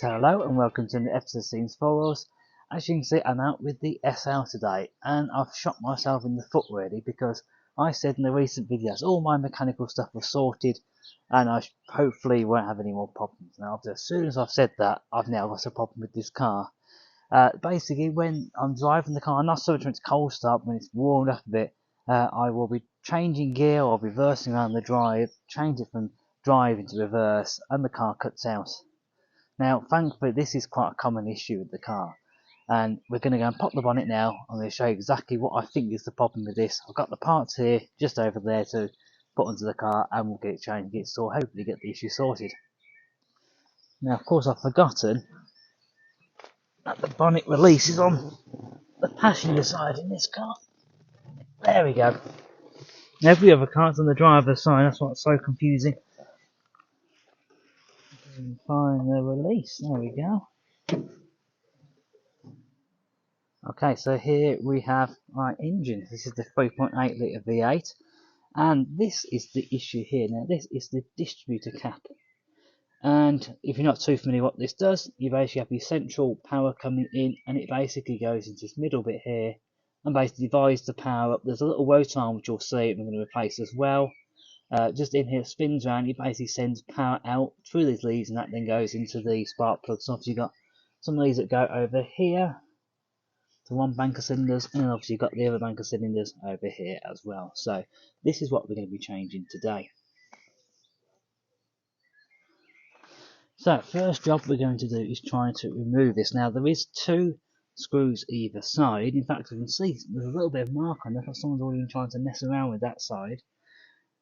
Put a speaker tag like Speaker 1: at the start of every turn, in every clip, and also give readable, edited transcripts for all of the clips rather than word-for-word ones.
Speaker 1: Hello and welcome to the episode of Scenes for Us. As you can see, I'm out with the SL today and I've shot myself in the foot really because I said in the recent videos all my mechanical stuff was sorted and I hopefully won't have any more problems. Now as soon as I've said that, I've now got a problem with this car. Basically when I'm driving the car, not so much when it's cold start, when it's warmed up a bit, I will be changing gear or reversing around the drive, change it from drive into reverse and the car cuts out. Now, thankfully, this is quite a common issue with the car, and we're going to go and pop the bonnet now. I'm going to show you exactly what I think is the problem with this. I've got the parts here, just over there to put onto the car, and we'll get it changed, get it sorted, hopefully get the issue sorted. Now, of course, I've forgotten that the bonnet release is on the passenger side in this car. There we go. Every other car's on the driver's side, that's what's so confusing. Find the release, there we go. Okay, so here we have our engine. This is the 3.8 litre V8, and this is the issue here. Now, this is the distributor cap, and if you're not too familiar what this does, you basically have your central power coming in, and it basically goes into this middle bit here, and basically divides the power up. There's a little rotor arm which you'll see we're going to replace as well. Just in here, it spins around, it basically sends power out through these leads, and that then goes into the spark plugs. So obviously you've got some of these that go over here to one bank of cylinders, and then obviously you've got the other bank of cylinders over here as well. So this is what we're going to be changing today. So first job we're going to do is try to remove this. Now there is two screws either side. In fact, you can see there's a little bit of mark on there. Someone's already been trying to mess around with that side.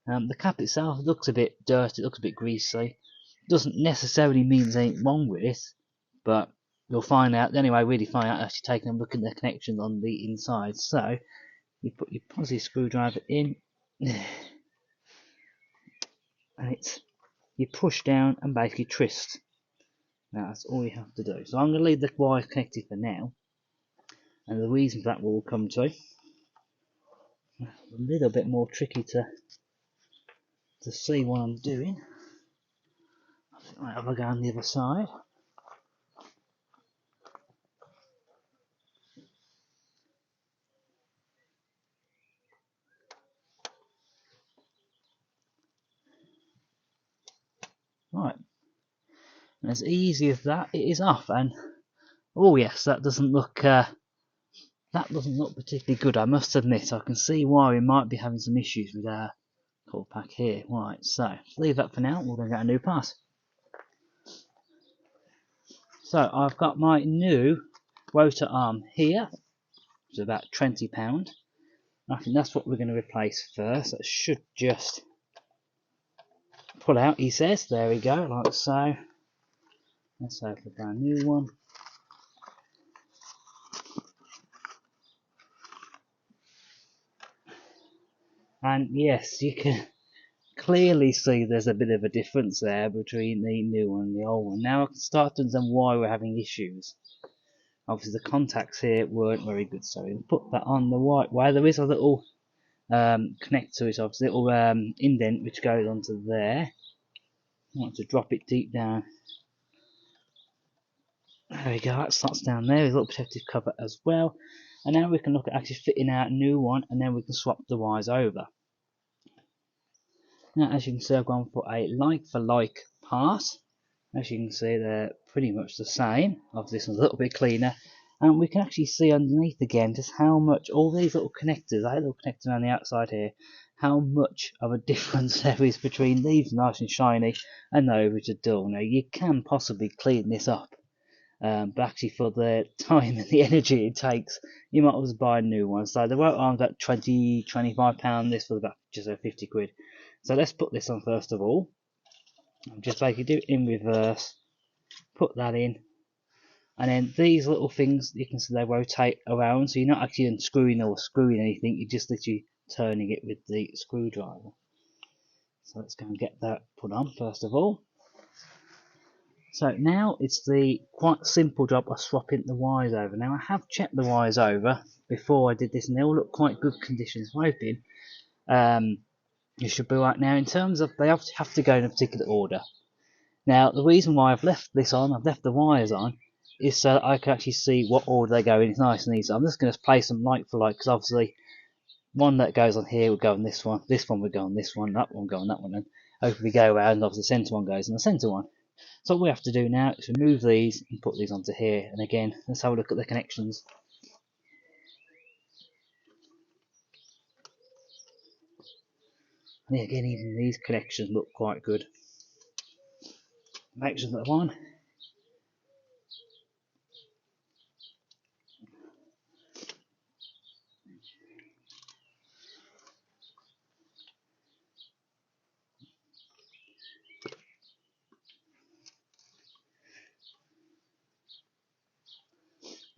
Speaker 1: The cap itself looks a bit dirty, it looks a bit greasy. Doesn't necessarily mean there's anything wrong with it, but you'll find out. The only way really find out is actually taking a look at the connections on the inside. So you put your positive screwdriver in, and you push down and basically twist. Now that's all you have to do. So I'm going to leave the wire connected for now, and the reason for that we'll come to. A little bit more tricky to see what I'm doing. I think I'll have a go on the other side. Right, and as easy as that, it is off. And oh yes, that doesn't look particularly good. I must admit, I can see why we might be having some issues with our core pack here. Right, so leave that for now. We're going to get a new part. So I've got my new rotor arm here, which is about £20. I think that's what we're going to replace first. That should just pull out, he says. There we go, like so. Let's open a brand new one. And yes, you can clearly see there's a bit of a difference there between the new one and the old one. Now I can start to understand why we're having issues. Obviously the contacts here weren't very good, so we'll put that on the right way. There is a little connect to it, obviously, little indent which goes onto there. I want to drop it deep down. There we go, that slots down there. There's a little protective cover as well. And now we can look at actually fitting out a new one, and then we can swap the wires over. Now, as you can see, I've gone for a like-for-like part. As you can see, they're pretty much the same. Obviously, this one's a little bit cleaner. And we can actually see underneath again just how much all these little connectors, that little connector on the outside here, how much of a difference there is between these nice and shiny and those which are dull. Now, you can possibly clean this up. But actually for the time and the energy it takes, you might as well buy a new one. So the rotor arm's got £25, this was about just over 50 quid. So let's put this on first of all. Just basically do it in reverse, put that in, and then these little things, you can see they rotate around, so you're not actually unscrewing or screwing anything, you're just literally turning it with the screwdriver. So let's go and get that put on first of all. So now it's the quite simple job of swapping the wires over. Now I have checked the wires over before I did this, and they all look quite good condition. So I'm hoping you should be right. Now in terms of, they have to go in a particular order. Now the reason why I've left this on, I've left the wires on, is so that I can actually see what order they go in. It's nice and easy. I'm just going to place them like for like, because obviously one that goes on here will go on this one would go on this one, that one will go on that one, and hopefully we go around, obviously the centre one goes on the centre one. So what we have to do now is remove these and put these onto here, and again, let's have a look at the connections. And again, even these connections look quite good. Make sure that one.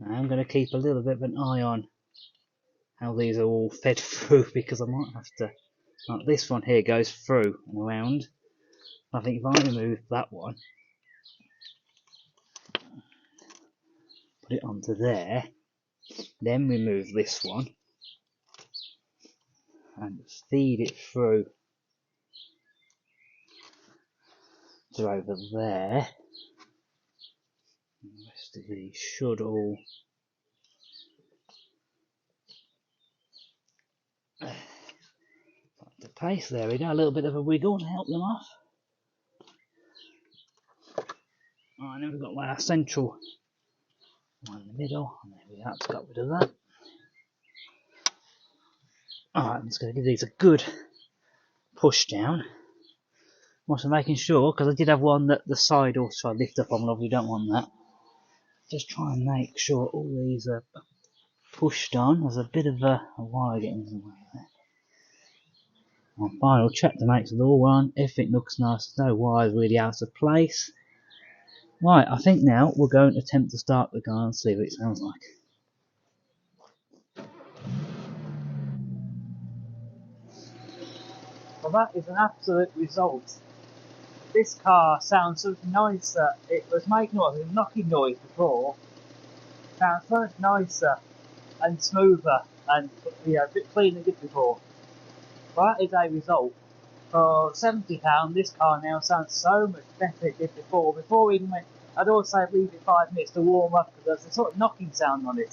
Speaker 1: I'm going to keep a little bit of an eye on how these are all fed through, because I might have to, like this one here goes through and around. I think if I remove that one, put it onto there, then remove this one and feed it through to over there. The rest of these should all the pace. There we go, a little bit of a wiggle to help them off. Alright, then we've got our central one in the middle, and there we go, that's got rid of that. Alright, I'm just going to give these a good push down. Also making sure, because I did have one that the side also I lift up on, obviously don't want that. Just try and make sure all these are pushed on. There's a bit of a wire getting in the way there. On final check to make sure they're all on. Everything looks nice, there's no wires really out of place. Right, I think now we're going to attempt to start the car and see what it sounds like. Well, that is an absolute result. This car sounds so much nicer. It was making a knocking noise before. Sounds so much nicer and smoother and a bit cleaner than it did before. Well, that is a result. For £70, this car now sounds so much better than it did before. Before we even went, I'd always say leave it 5 minutes to warm up, because there's a sort of knocking sound on it.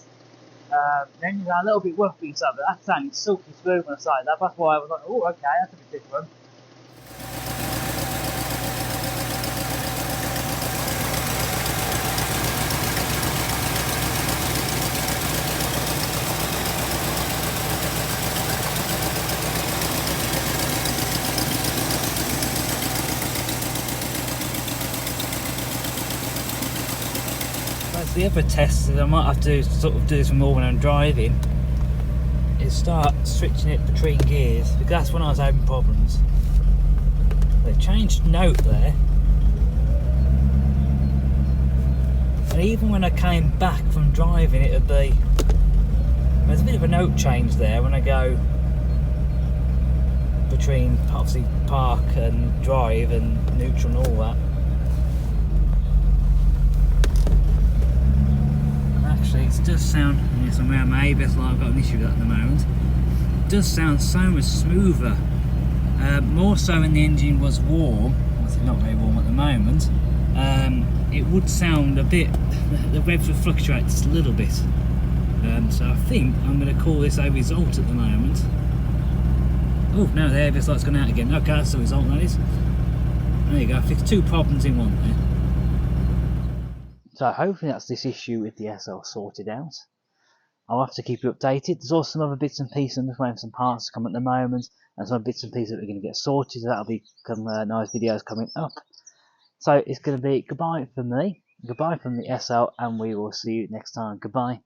Speaker 1: Then you got a little bit woofy and stuff, but that sounded silky smooth on the side. That's why I was like, oh, okay, that's a bit different. The other test that I might have to sort of do some more when I'm driving is start switching it between gears, because that's when I was having problems. They changed note there, and even when I came back from driving, it would be, there's a bit of a note change there when I go between obviously park and drive and neutral and all that. Actually, it does sound, somewhere maybe it's like I've got an issue with that at the moment. It does sound so much smoother. More so when the engine was warm. It's not very warm at the moment. It would sound a bit, the revs would fluctuate just a little bit. So I think I'm going to call this a result at the moment. Oh no, there this light's gone out again. Okay, that's the result, that is. There you go, I fixed 2 problems in one there. So hopefully that's this issue with the SL sorted out. I'll have to keep you updated. There's also some other bits and pieces. I'm just waiting for some parts to come at the moment, and some bits and pieces that we're going to get sorted. So that'll be some nice videos coming up. So it's going to be goodbye from me, goodbye from the SL, and we will see you next time. Goodbye.